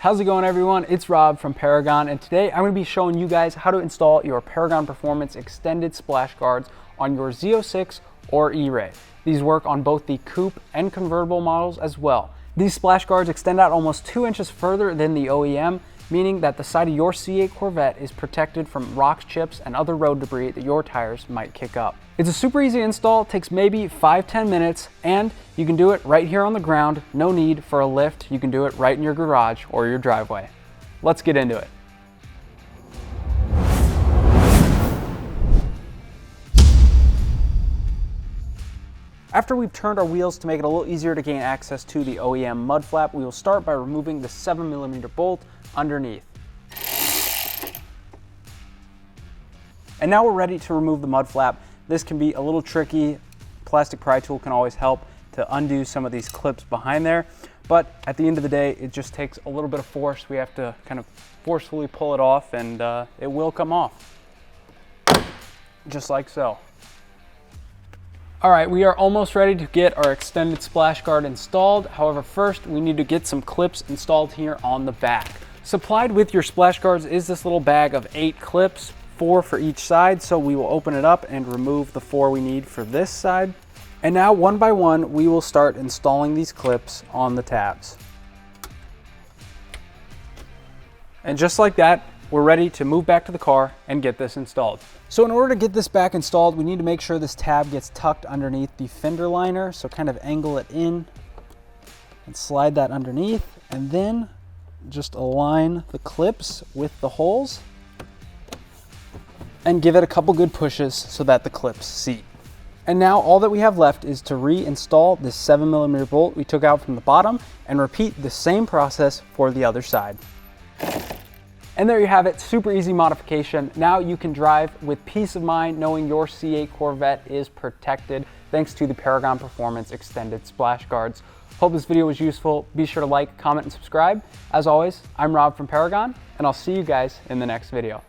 How's it going, everyone? It's Rob from Paragon, and today I'm going to be showing you guys how to install your Paragon Performance extended splash guards on your Z06 or E-Ray. These work on both the Coupe and Convertible models as well. These splash guards extend out almost 2 inches further than the OEM, meaning that the side of your C8 Corvette is protected from rocks, chips, and other road debris that your tires might kick up. It's a super easy install, takes maybe 5-10 minutes, and you can do it right here on the ground. No need for a lift. You can do it right in your garage or your driveway. Let's get into it. After we've turned our wheels to make it a little easier to gain access to the OEM Mud Flap, we will start by removing the 7mm bolt underneath. And now we're ready to remove the Mud Flap. This can be a little tricky. Plastic pry tool can always help to undo some of these clips behind there. But at the end of the day, it just takes a little bit of force. We have to kind of forcefully pull it off, and it will come off. Just like so. All right, we are almost ready to get our extended splash guard installed. However, first we need to get some clips installed here on the back. Supplied with your splash guards is this little bag of 8 clips, 4 for each side. So we will open it up and remove the 4 we need for this side. And now one by one, we will start installing these clips on the tabs. And just like that, we're ready to move back to the car and get this installed. So in order to get this back installed, we need to make sure this tab gets tucked underneath the fender liner. So kind of angle it in and slide that underneath, and then just align the clips with the holes and give it a couple good pushes so that the clips seat. And now all that we have left is to reinstall this 7mm bolt we took out from the bottom and repeat the same process for the other side. And there you have it, super easy modification. Now you can drive with peace of mind knowing your C8 Corvette is protected thanks to the Paragon Performance extended splash guards. Hope this video was useful. Be sure to like, comment, and subscribe. As always, I'm Rob from Paragon, and I'll see you guys in the next video.